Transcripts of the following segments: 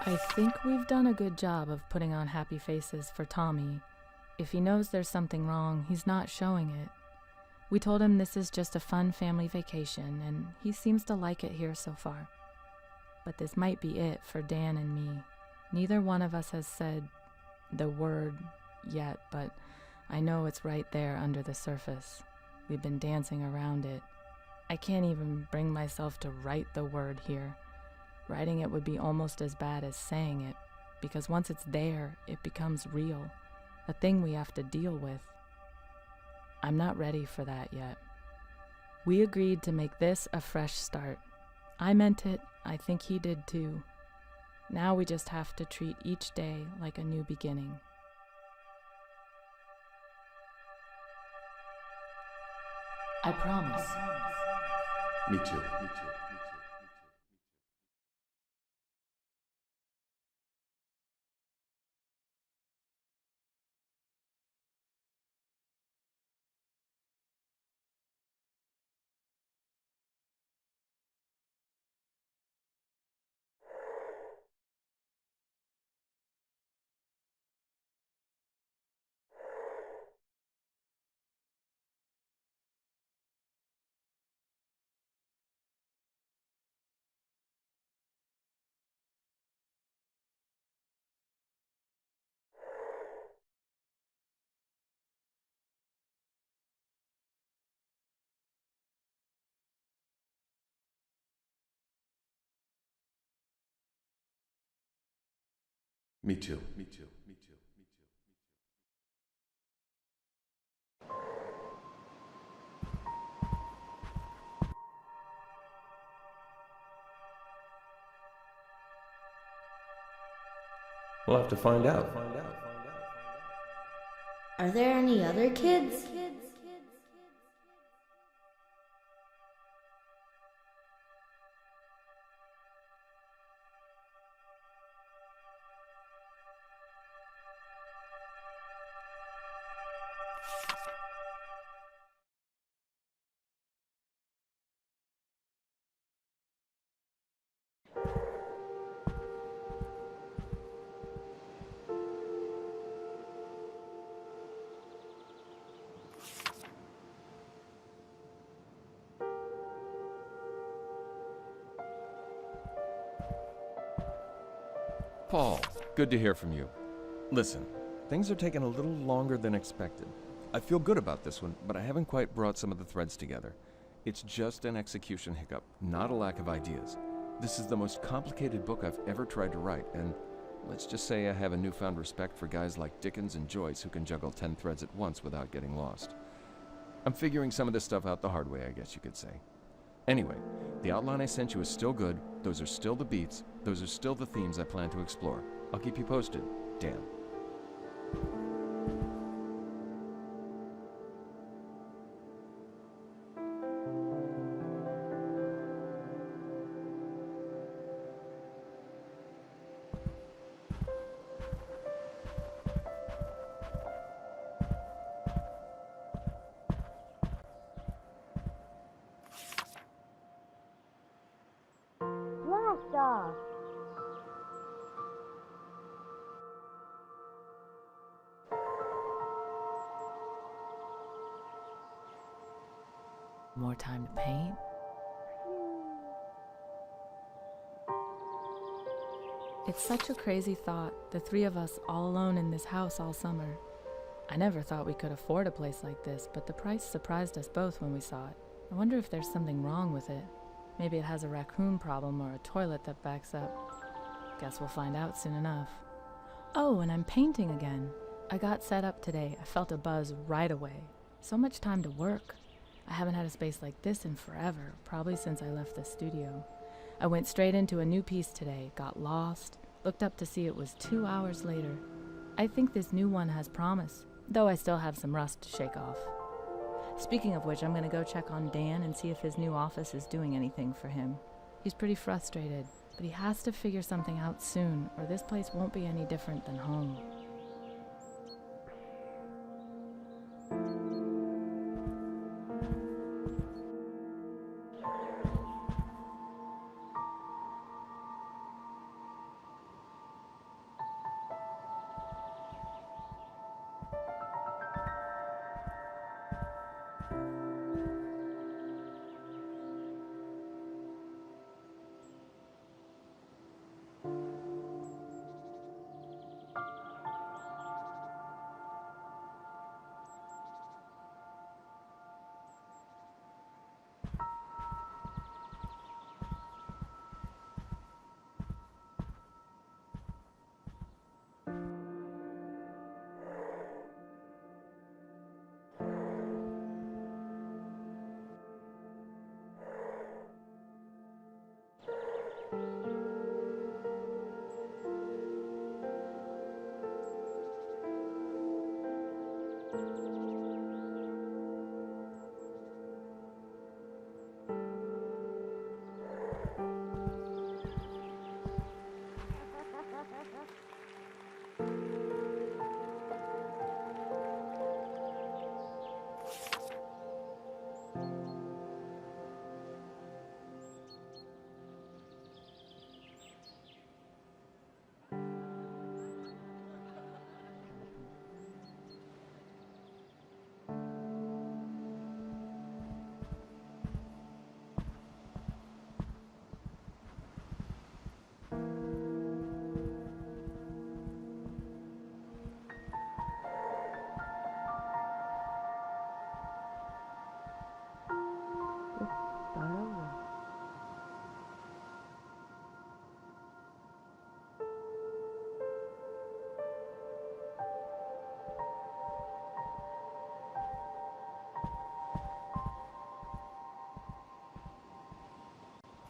I think we've done a good job of putting on happy faces for Tommy. If he knows there's something wrong, he's not showing it. We told him this is just a fun family vacation, and he seems to like it here so far. But this might be it for Dan and me. Neither one of us has said the word yet, but I know it's right there under the surface. We've been dancing around it. I can't even bring myself to write the word here. Writing it would be almost as bad as saying it, because once it's there, it becomes real, a thing we have to deal with. I'm not ready for that yet. We agreed to make this a fresh start. I meant it, I think he did too. Now we just have to treat each day like a new beginning. I promise. Me too. Me too. We'll have to find out. Are there any other kids? Paul, good to hear from you. Listen, things are taking a little longer than expected. I feel good about this one, but I haven't quite brought some of the threads together. It's just an execution hiccup, not a lack of ideas. This is the most complicated book I've ever tried to write, and let's just say I have a newfound respect for guys like Dickens and Joyce who can juggle 10 threads at once without getting lost. I'm figuring some of this stuff out the hard way, I guess you could say. Anyway, the outline I sent you is still good, those are still the beats, those are still the themes I plan to explore. I'll keep you posted, Dan. Blast off! More time to paint? It's such a crazy thought, the three of us all alone in this house all summer. I never thought we could afford a place like this, but the price surprised us both when we saw it. I wonder if there's something wrong with it. Maybe it has a raccoon problem or a toilet that backs up. Guess we'll find out soon enough. Oh, and I'm painting again. I got set up today. I felt a buzz right away. So much time to work. I haven't had a space like this in forever, probably since I left the studio. I went straight into a new piece today, got lost, looked up to see it was 2 hours later. I think this new one has promise, though I still have some rust to shake off. Speaking of which, I'm going to go check on Dan and see if his new office is doing anything for him. He's pretty frustrated, but he has to figure something out soon, or this place won't be any different than home.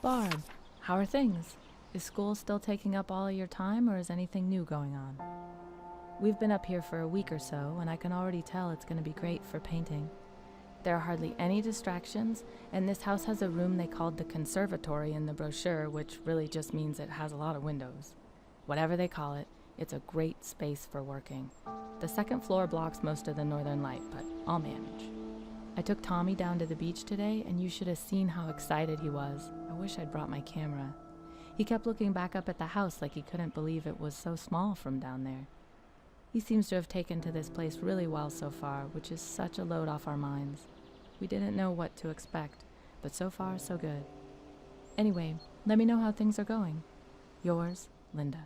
Barb, how are things? Is school still taking up all of your time, or is anything new going on? We've been up here for a week or so, and I can already tell it's going to be great for painting. There are hardly any distractions, and this house has a room they called the conservatory in the brochure, which really just means it has a lot of windows. Whatever they call it, it's a great space for working. The second floor blocks most of the northern light, but I'll manage. I took Tommy down to the beach today, and you should have seen how excited he was. I wish I'd brought my camera. He kept looking back up at the house like he couldn't believe it was so small from down there. He seems to have taken to this place really well so far, which is such a load off our minds. We didn't know what to expect, but so far, so good. Anyway, let me know how things are going. Yours, Linda.